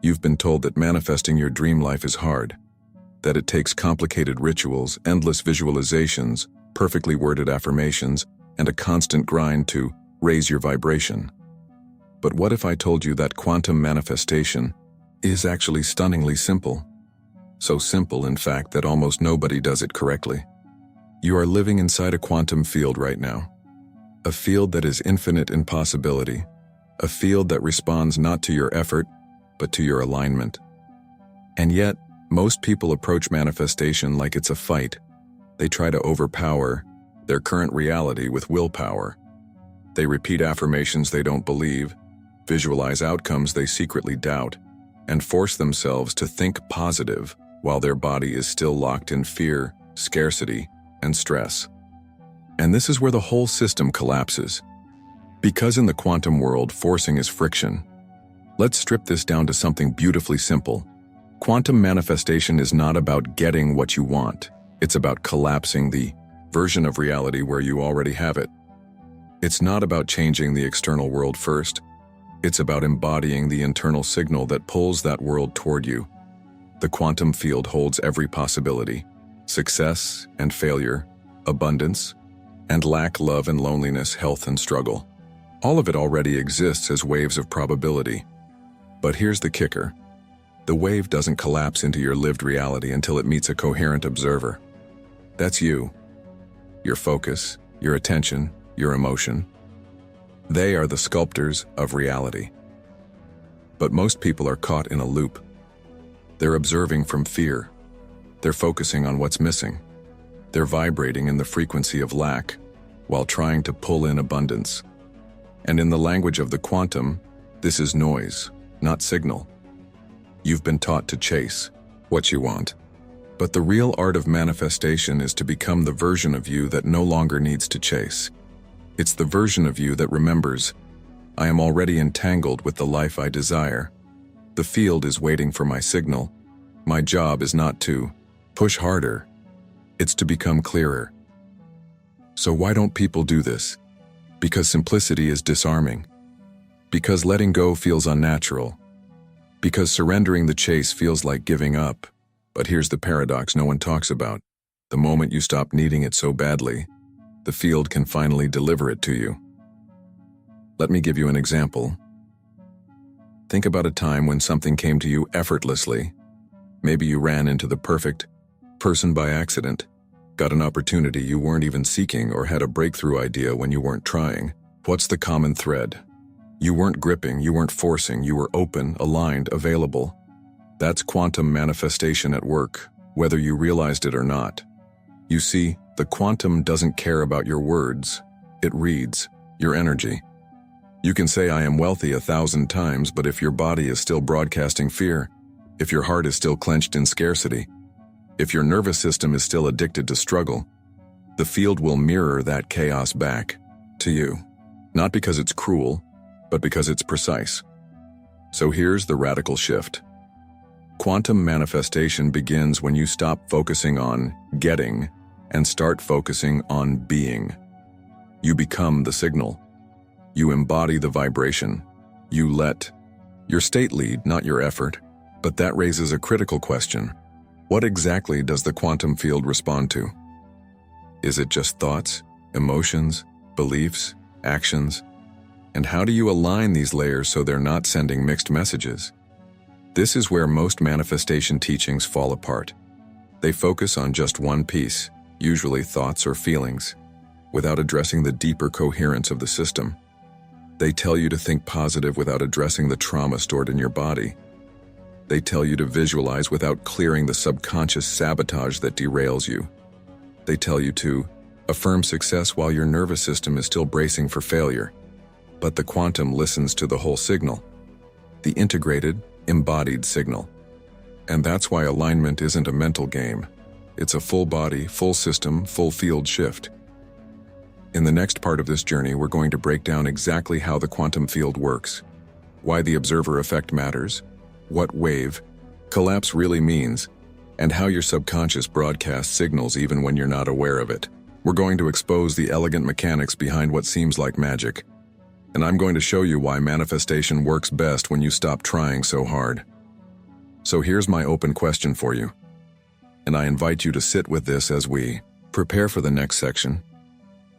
You've been told that manifesting your dream life is hard, that it takes complicated rituals, endless visualizations, perfectly worded affirmations, and a constant grind to raise your vibration. But what if I told you that quantum manifestation is actually stunningly simple? So simple, in fact, that almost nobody does it correctly. You are living inside a quantum field right now. A field that is infinite in possibility. A field that responds not to your effort, but to your alignment. And yet, most people approach manifestation like it's a fight. They try to overpower their current reality with willpower. They repeat affirmations they don't believe, visualize outcomes they secretly doubt, and force themselves to think positive while their body is still locked in fear, scarcity, and stress. And this is where the whole system collapses. Because in the quantum world, forcing is friction. Let's strip this down to something beautifully simple. Quantum manifestation is not about getting what you want. It's about collapsing the version of reality where you already have it. It's not about changing the external world first. It's about embodying the internal signal that pulls that world toward you. The quantum field holds every possibility: success and failure, abundance and lack, love and loneliness, health and struggle. All of it already exists as waves of probability. But here's the kicker. The wave doesn't collapse into your lived reality until it meets a coherent observer. That's you. Your focus, your attention, your emotion. They are the sculptors of reality. But most people are caught in a loop. They're observing from fear. They're focusing on what's missing. They're vibrating in the frequency of lack while trying to pull in abundance. And in the language of the quantum, this is noise, not signal. You've been taught to chase what you want. But the real art of manifestation is to become the version of you that no longer needs to chase. It's the version of you that remembers, I am already entangled with the life I desire. The field is waiting for my signal. My job is not to push harder. It's to become clearer. So why don't people do this? Because simplicity is disarming. Because letting go feels unnatural. Because surrendering the chase feels like giving up. But here's the paradox no one talks about. The moment you stop needing it so badly, the field can finally deliver it to you. Let me give you an example. Think about a time when something came to you effortlessly. Maybe you ran into the perfect person by accident, got an opportunity you weren't even seeking, or had a breakthrough idea when you weren't trying. What's the common thread? You weren't gripping, you weren't forcing, you were open, aligned, available. That's quantum manifestation at work, whether you realized it or not. You see, the quantum doesn't care about your words. It reads your energy. You can say I am wealthy 1,000 times, but if your body is still broadcasting fear, if your heart is still clenched in scarcity, if your nervous system is still addicted to struggle, the field will mirror that chaos back to you. Not because it's cruel, but because it's precise. So here's the radical shift. Quantum manifestation begins when you stop focusing on getting and start focusing on being. You become the signal. You embody the vibration. You let your state lead, not your effort. But that raises a critical question. What exactly does the quantum field respond to? Is it just thoughts, emotions, beliefs, actions? And how do you align these layers so they're not sending mixed messages? This is where most manifestation teachings fall apart. They focus on just one piece, usually thoughts or feelings, without addressing the deeper coherence of the system. They tell you to think positive without addressing the trauma stored in your body. They tell you to visualize without clearing the subconscious sabotage that derails you. They tell you to affirm success while your nervous system is still bracing for failure. But the quantum listens to the whole signal, the integrated, embodied signal. And that's why alignment isn't a mental game. It's a full body, full system, full field shift. In the next part of this journey, we're going to break down exactly how the quantum field works, why the observer effect matters, what wave collapse really means, and how your subconscious broadcasts signals even when you're not aware of it. We're going to expose the elegant mechanics behind what seems like magic. And I'm going to show you why manifestation works best when you stop trying so hard. So here's my open question for you, and I invite you to sit with this as we prepare for the next section.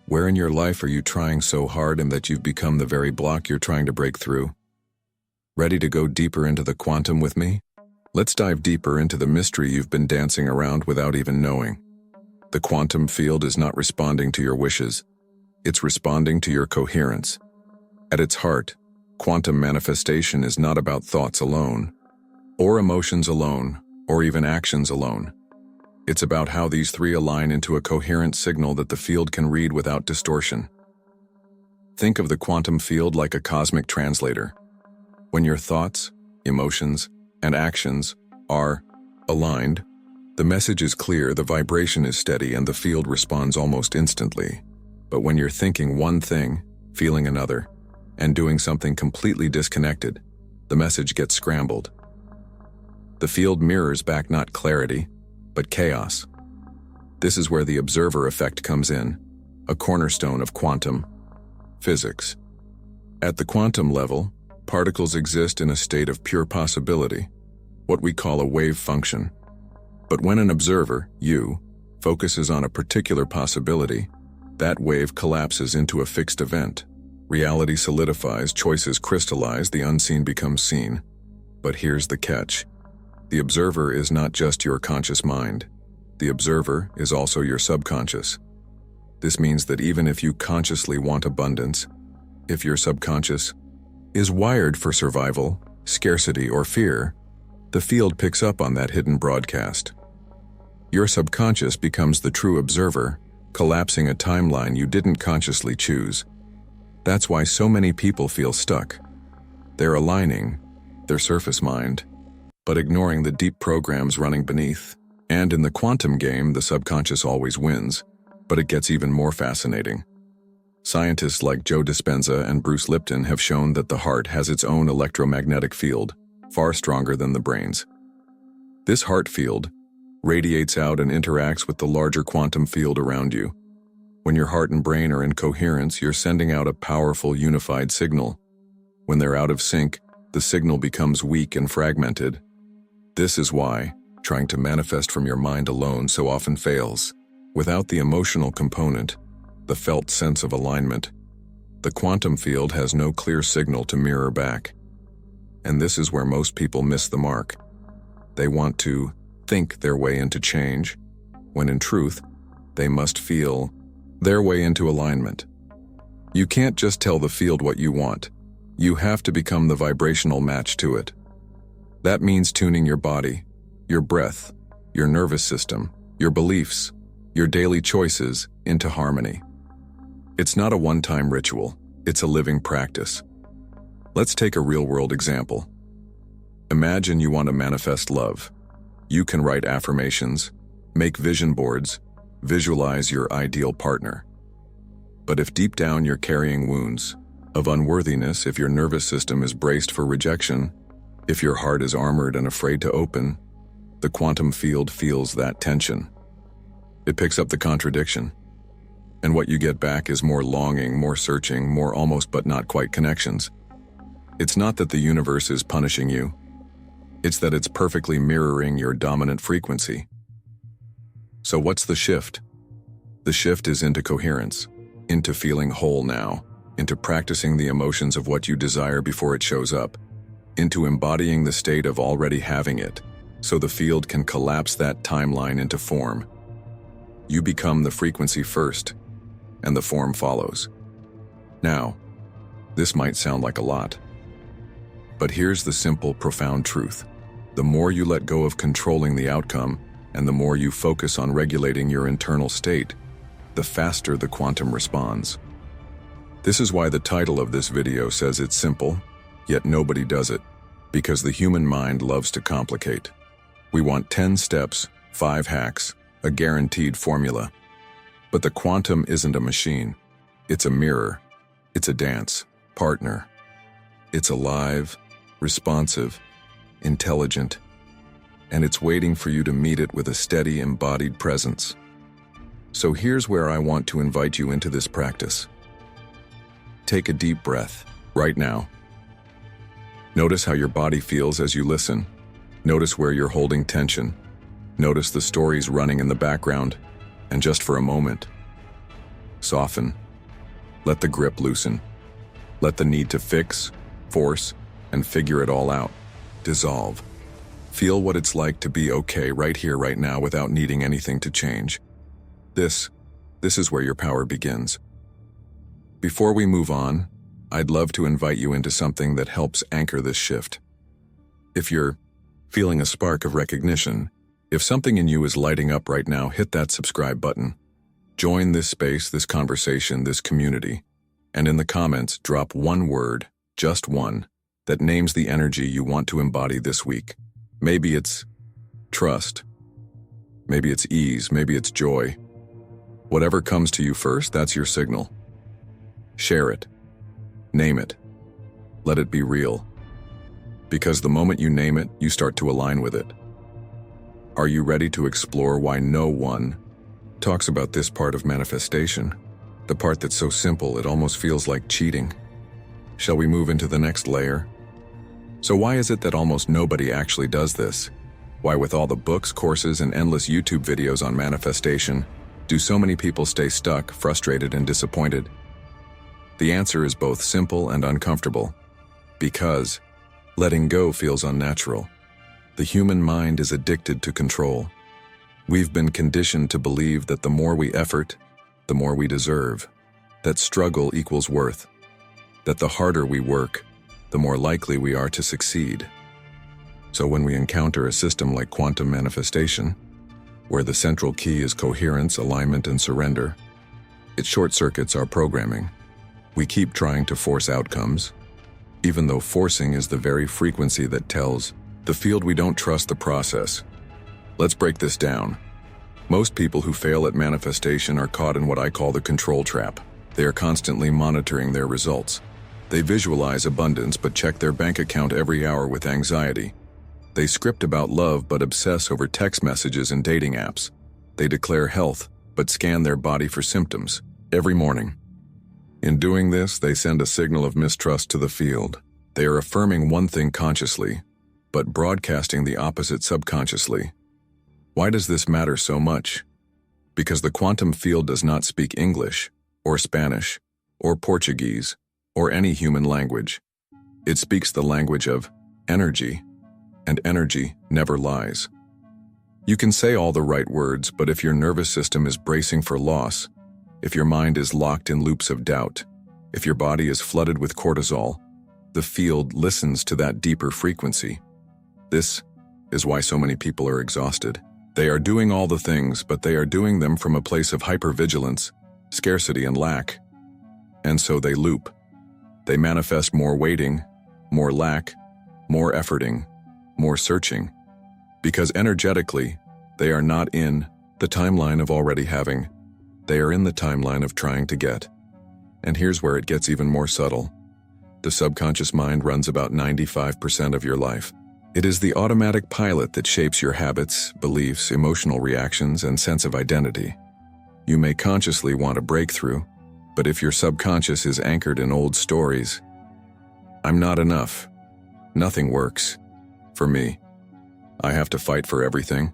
Where in your life are you trying so hard and that you've become the very block you're trying to break through? Ready to go deeper into the quantum with me? Let's dive deeper into the mystery you've been dancing around without even knowing. The quantum field is not responding to your wishes. It's responding to your coherence. At its heart, quantum manifestation is not about thoughts alone, or emotions alone, or even actions alone. It's about how these three align into a coherent signal that the field can read without distortion. Think of the quantum field like a cosmic translator. When your thoughts, emotions, and actions are aligned, the message is clear, the vibration is steady, and the field responds almost instantly. But when you're thinking one thing, feeling another, and doing something completely disconnected, the message gets scrambled. The field mirrors back not clarity, but chaos. This is where the observer effect comes in, a cornerstone of quantum physics. At the quantum level, particles exist in a state of pure possibility, what we call a wave function. But when an observer, you, focuses on a particular possibility, that wave collapses into a fixed event. Reality solidifies, choices crystallize, the unseen becomes seen. But here's the catch. The observer is not just your conscious mind. The observer is also your subconscious. This means that even if you consciously want abundance, if your subconscious is wired for survival, scarcity, or fear, the field picks up on that hidden broadcast. Your subconscious becomes the true observer, collapsing a timeline you didn't consciously choose. That's why so many people feel stuck. They're aligning their surface mind, but ignoring the deep programs running beneath. And in the quantum game, the subconscious always wins, but it gets even more fascinating. Scientists like Joe Dispenza and Bruce Lipton have shown that the heart has its own electromagnetic field, far stronger than the brain's. This heart field radiates out and interacts with the larger quantum field around you. When your heart and brain are in coherence, you're sending out a powerful, unified signal. When they're out of sync, the signal becomes weak and fragmented. This is why trying to manifest from your mind alone so often fails. Without the emotional component, the felt sense of alignment, the quantum field has no clear signal to mirror back. And this is where most people miss the mark. They want to think their way into change, when in truth, they must feel their way into alignment. You can't just tell the field what you want. You have to become the vibrational match to it. That means tuning your body, your breath, your nervous system, your beliefs, your daily choices into harmony. It's not a one-time ritual, it's a living practice. Let's take a real-world example. Imagine you want to manifest love. You can write affirmations, make vision boards, visualize your ideal partner. But if deep down you're carrying wounds of unworthiness, if your nervous system is braced for rejection, if your heart is armored and afraid to open, the quantum field feels that tension. It picks up the contradiction. And what you get back is more longing, more searching, more almost but not quite connections. It's not that the universe is punishing you. It's that it's perfectly mirroring your dominant frequency. So what's the shift? The shift is into coherence, into feeling whole now, into practicing the emotions of what you desire before it shows up, into embodying the state of already having it, so the field can collapse that timeline into form. You become the frequency first, and the form follows. Now, this might sound like a lot, but here's the simple, profound truth. The more you let go of controlling the outcome, and the more you focus on regulating your internal state, the faster the quantum responds. This is why the title of this video says it's simple, yet nobody does it, because the human mind loves to complicate. We want 10 steps, 5 hacks, a guaranteed formula. But the quantum isn't a machine. It's a mirror. It's a dance partner. It's alive, responsive, intelligent, and it's waiting for you to meet it with a steady, embodied presence. So here's where I want to invite you into this practice. Take a deep breath right now. Notice how your body feels as you listen. Notice where you're holding tension. Notice the stories running in the background, and just for a moment, soften. Let the grip loosen. Let the need to fix, force, and figure it all out dissolve. Feel what it's like to be okay right here, right now, without needing anything to change. This is where your power begins. Before we move on, I'd love to invite you into something that helps anchor this shift. If you're feeling a spark of recognition, if something in you is lighting up right now, hit that subscribe button. Join this space, this conversation, this community, and in the comments, drop one word, just one, that names the energy you want to embody this week. Maybe it's trust. Maybe it's ease. Maybe it's joy. Whatever comes to you first, that's your signal. Share it. Name it. Let it be real. Because the moment you name it, you start to align with it. Are you ready to explore why no one talks about this part of manifestation? The part that's so simple it almost feels like cheating. Shall we move into the next layer? So why is it that almost nobody actually does this? Why, with all the books, courses, and endless YouTube videos on manifestation, do so many people stay stuck, frustrated, and disappointed? The answer is both simple and uncomfortable. Because letting go feels unnatural. The human mind is addicted to control. We've been conditioned to believe that the more we effort, the more we deserve. That struggle equals worth. That the harder we work, the more likely we are to succeed. So when we encounter a system like quantum manifestation, where the central key is coherence, alignment, and surrender, it short-circuits our programming. We keep trying to force outcomes, even though forcing is the very frequency that tells the field we don't trust the process. Let's break this down. Most people who fail at manifestation are caught in what I call the control trap. They are constantly monitoring their results. They visualize abundance but check their bank account every hour with anxiety. They script about love but obsess over text messages and dating apps. They declare health but scan their body for symptoms every morning. In doing this, they send a signal of mistrust to the field. They are affirming one thing consciously, but broadcasting the opposite subconsciously. Why does this matter so much? Because the quantum field does not speak English, or Spanish, or Portuguese, or any human language. It speaks the language of energy, and energy never lies. You can say all the right words, but if your nervous system is bracing for loss, if your mind is locked in loops of doubt, if your body is flooded with cortisol, the field listens to that deeper frequency. This is why so many people are exhausted. They are doing all the things, but they are doing them from a place of hypervigilance, scarcity, and lack. And so they loop. They manifest more waiting, more lack, more efforting, more searching. Because energetically, they are not in the timeline of already having. They are in the timeline of trying to get. And here's where it gets even more subtle. The subconscious mind runs about 95% of your life. It is the automatic pilot that shapes your habits, beliefs, emotional reactions, and sense of identity. You may consciously want a breakthrough, but if your subconscious is anchored in old stories, I'm not enough. Nothing works. For me. I have to fight for everything.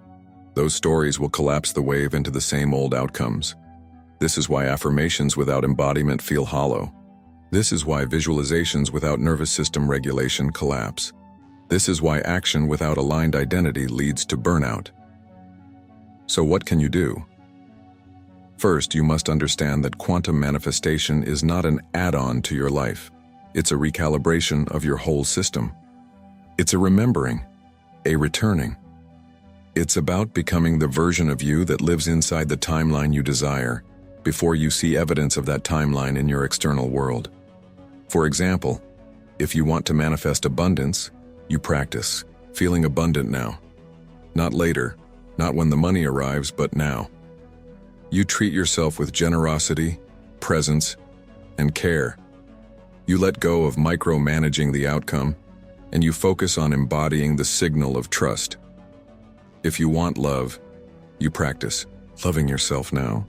Those stories will collapse the wave into the same old outcomes. This is why affirmations without embodiment feel hollow. This is why visualizations without nervous system regulation collapse. This is why action without aligned identity leads to burnout. So what can you do? First, you must understand that quantum manifestation is not an add-on to your life. It's a recalibration of your whole system. It's a remembering, a returning. It's about becoming the version of you that lives inside the timeline you desire, before you see evidence of that timeline in your external world. For example, if you want to manifest abundance, you practice feeling abundant now. Not later, not when the money arrives, but now. You treat yourself with generosity, presence, and care. You let go of micromanaging the outcome, and you focus on embodying the signal of trust. If you want love, you practice loving yourself now.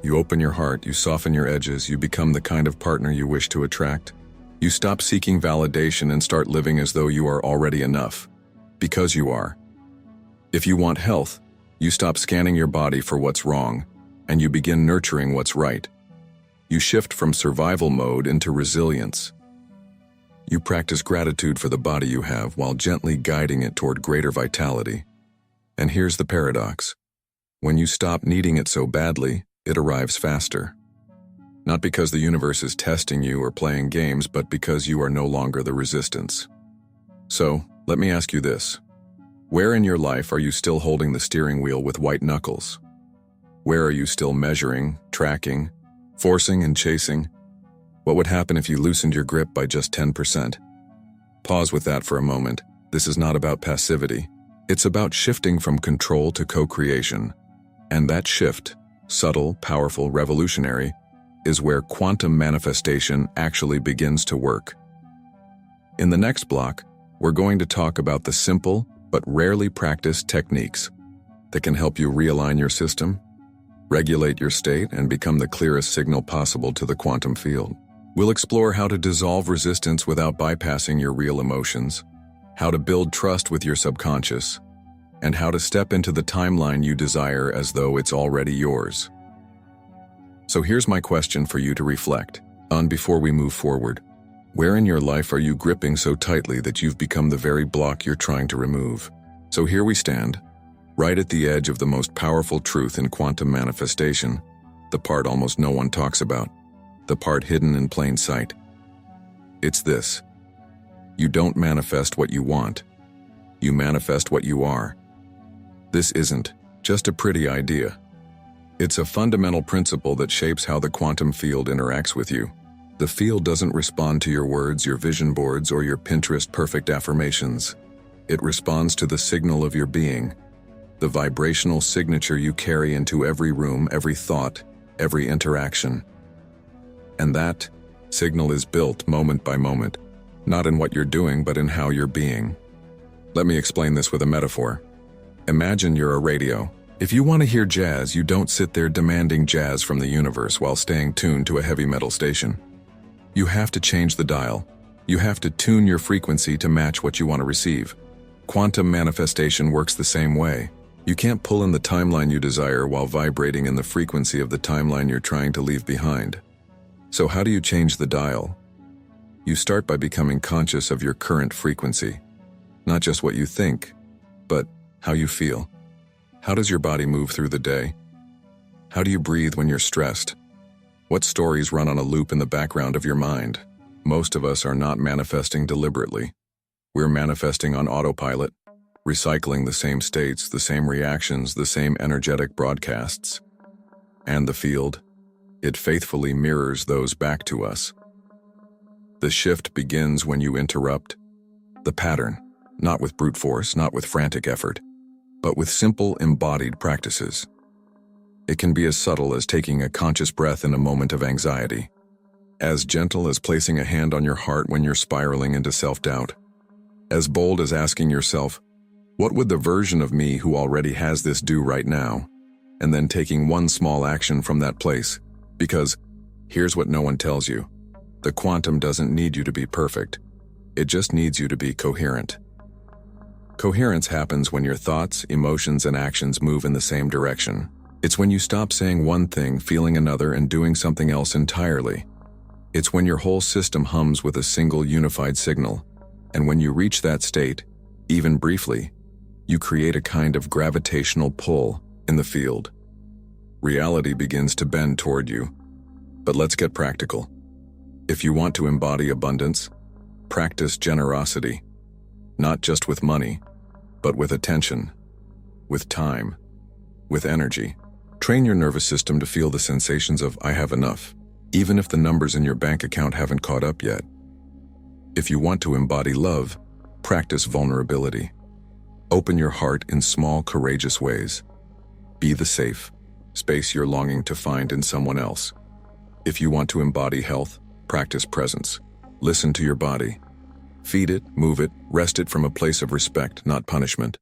You open your heart, you soften your edges, you become the kind of partner you wish to attract. You stop seeking validation and start living as though you are already enough. Because you are. If you want health, you stop scanning your body for what's wrong, and you begin nurturing what's right. You shift from survival mode into resilience. You practice gratitude for the body you have while gently guiding it toward greater vitality. And here's the paradox. When you stop needing it so badly, it arrives faster. Not because the universe is testing you or playing games, but because you are no longer the resistance. So, let me ask you this. Where in your life are you still holding the steering wheel with white knuckles? Where are you still measuring, tracking, forcing and chasing? What would happen if you loosened your grip by just 10%? Pause with that for a moment. This is not about passivity. It's about shifting from control to co-creation. And that shift, subtle, powerful, revolutionary, is where quantum manifestation actually begins to work. In the next block, we're going to talk about the simple but rarely practiced techniques that can help you realign your system, regulate your state, and become the clearest signal possible to the quantum field. We'll explore how to dissolve resistance without bypassing your real emotions, how to build trust with your subconscious, and how to step into the timeline you desire as though it's already yours. So here's my question for you to reflect on before we move forward. Where in your life are you gripping so tightly that you've become the very block you're trying to remove? So here we stand, right at the edge of the most powerful truth in quantum manifestation, the part almost no one talks about, the part hidden in plain sight. It's this. You don't manifest what you want. You manifest what you are. This isn't just a pretty idea. It's a fundamental principle that shapes how the quantum field interacts with you. The field doesn't respond to your words, your vision boards, or your Pinterest perfect affirmations. It responds to the signal of your being, the vibrational signature you carry into every room, every thought, every interaction. And that signal is built moment by moment, not in what you're doing, but in how you're being. Let me explain this with a metaphor. Imagine you're a radio. If you want to hear jazz, you don't sit there demanding jazz from the universe while staying tuned to a heavy metal station. You have to change the dial. You have to tune your frequency to match what you want to receive. Quantum manifestation works the same way. You can't pull in the timeline you desire while vibrating in the frequency of the timeline you're trying to leave behind. So how do you change the dial? You start by becoming conscious of your current frequency. Not just what you think, but how you feel. How does your body move through the day? How do you breathe when you're stressed? What stories run on a loop in the background of your mind? Most of us are not manifesting deliberately. We're manifesting on autopilot, recycling the same states, the same reactions, the same energetic broadcasts. And the field, it faithfully mirrors those back to us. The shift begins when you interrupt the pattern, not with brute force, not with frantic effort, but with simple embodied practices. It can be as subtle as taking a conscious breath in a moment of anxiety, as gentle as placing a hand on your heart when you're spiraling into self-doubt, as bold as asking yourself, what would the version of me who already has this do right now? And then taking one small action from that place, because here's what no one tells you. The quantum doesn't need you to be perfect. It just needs you to be coherent. Coherence happens when your thoughts, emotions, and actions move in the same direction. It's when you stop saying one thing, feeling another, and doing something else entirely. It's when your whole system hums with a single unified signal. And when you reach that state, even briefly, you create a kind of gravitational pull in the field. Reality begins to bend toward you. But let's get practical. If you want to embody abundance, practice generosity. Not just with money, but with attention, with time, with energy. Train your nervous system to feel the sensations of I have enough, even if the numbers in your bank account haven't caught up yet. If you want to embody love, practice vulnerability. Open your heart in small, courageous ways. Be the safe space you're longing to find in someone else. If you want to embody health, practice presence. Listen to your body. Feed it, move it, rest it from a place of respect, not punishment.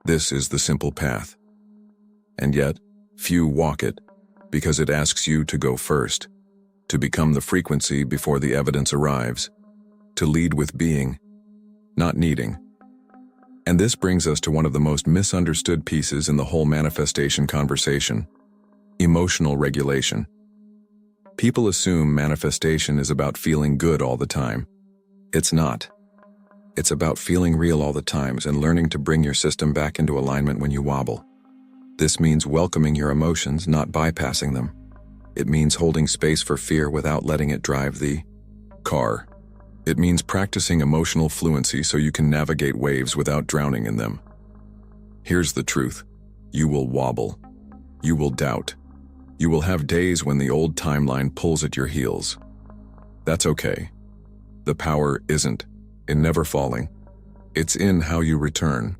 This is the simple path. And yet, few walk it, because it asks you to go first, to become the frequency before the evidence arrives, to lead with being, not needing. And this brings us to one of the most misunderstood pieces in the whole manifestation conversation: emotional regulation. People assume manifestation is about feeling good all the time. It's not. It's about feeling real all the times and learning to bring your system back into alignment when you wobble. This means welcoming your emotions, not bypassing them. It means holding space for fear without letting it drive the car. It means practicing emotional fluency so you can navigate waves without drowning in them. Here's the truth: you will wobble. You will doubt. You will have days when the old timeline pulls at your heels. That's okay. The power isn't in never falling. It's in how you return.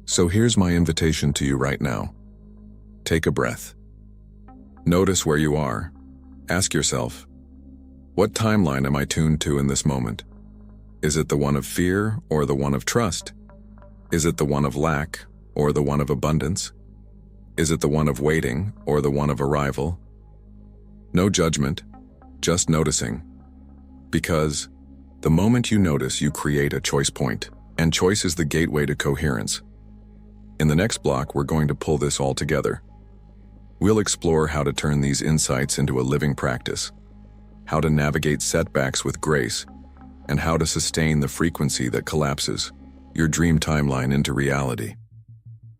So here's my invitation to you right now. Take a breath. Notice where you are. Ask yourself, what timeline am I tuned to in this moment? Is it the one of fear or the one of trust? Is it the one of lack or the one of abundance? Is it the one of waiting or the one of arrival? No judgment, just noticing. Because the moment you notice, you create a choice point, and choice is the gateway to coherence. In the next block, we're going to pull this all together. We'll explore how to turn these insights into a living practice, how to navigate setbacks with grace, and how to sustain the frequency that collapses your dream timeline into reality.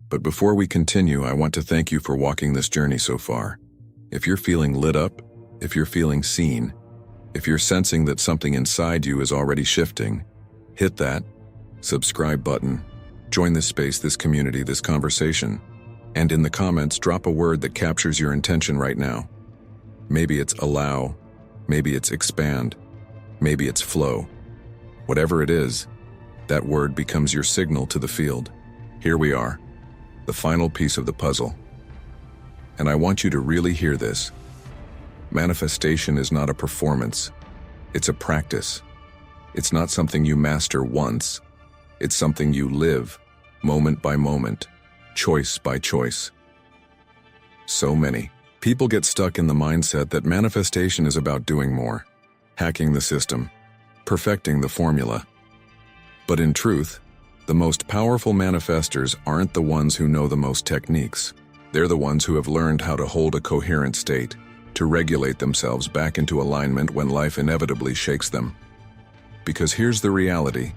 But before we continue, I want to thank you for walking this journey so far. If you're feeling lit up, if you're feeling seen, if you're sensing that something inside you is already shifting, hit that subscribe button, join this space, this community, this conversation, and in the comments, drop a word that captures your intention right now. Maybe it's allow, maybe it's expand, maybe it's flow. Whatever it is, that word becomes your signal to the field. Here we are, the final piece of the puzzle. And I want you to really hear this. Manifestation is not a performance. It's a practice. It's not something you master once. It's something you live, moment by moment, choice by choice. So many people get stuck in the mindset that manifestation is about doing more, hacking the system, perfecting the formula. But in truth, the most powerful manifestors aren't the ones who know the most techniques. They're the ones who have learned how to hold a coherent state, to regulate themselves back into alignment when life inevitably shakes them. Because here's the reality: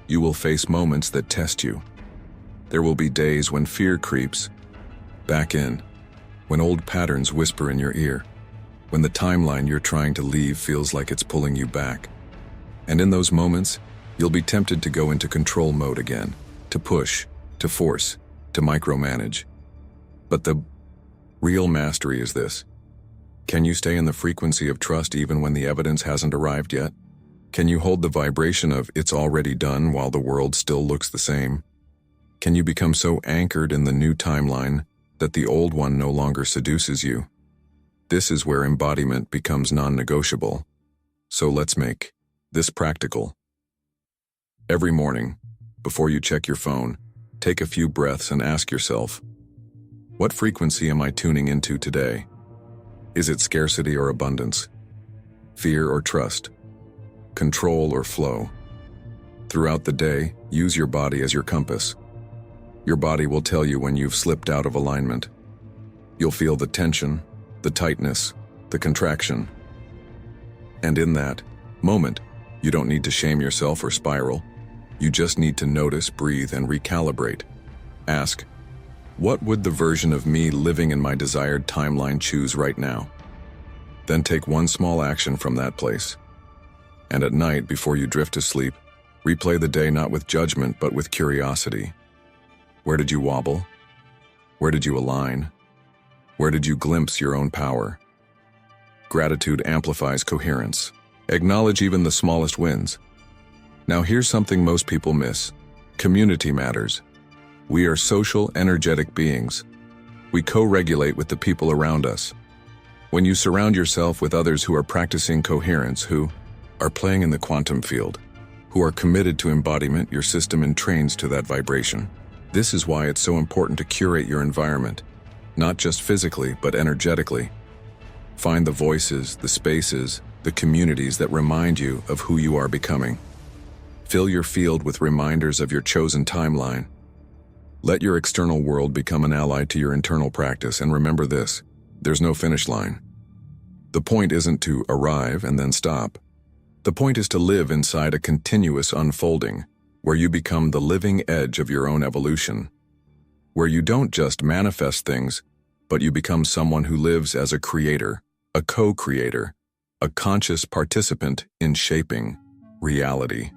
you will face moments that test you. There will be days when fear creeps back in, when old patterns whisper in your ear, when the timeline you're trying to leave feels like it's pulling you back. And in those moments, you'll be tempted to go into control mode again, to push, to force, to micromanage. But the real mastery is this: can you stay in the frequency of trust even when the evidence hasn't arrived yet? Can you hold the vibration of "it's already done" while the world still looks the same? Can you become so anchored in the new timeline that the old one no longer seduces you? This is where embodiment becomes non-negotiable. So let's make this practical. Every morning, before you check your phone, take a few breaths and ask yourself, what frequency am I tuning into today? Is it scarcity or abundance? Fear or trust? Control or flow? Throughout the day, use your body as your compass. Your body will tell you when you've slipped out of alignment. You'll feel the tension, the tightness, the contraction. And in that moment, you don't need to shame yourself or spiral. You just need to notice, breathe, and recalibrate. Ask, what would the version of me living in my desired timeline choose right now? Then take one small action from that place. And at night, before you drift to sleep, replay the day not with judgment but with curiosity. Where did you wobble? Where did you align? Where did you glimpse your own power? Gratitude amplifies coherence. Acknowledge even the smallest wins. Now here's something most people miss. Community matters. We are social, energetic beings. We co-regulate with the people around us. When you surround yourself with others who are practicing coherence, who are playing in the quantum field, who are committed to embodiment, your system entrains to that vibration. This is why it's so important to curate your environment, not just physically, but energetically. Find the voices, the spaces, the communities that remind you of who you are becoming. Fill your field with reminders of your chosen timeline. Let your external world become an ally to your internal practice, and remember this: there's no finish line. The point isn't to arrive and then stop. The point is to live inside a continuous unfolding, where you become the living edge of your own evolution. Where you don't just manifest things, but you become someone who lives as a creator, a co-creator, a conscious participant in shaping reality.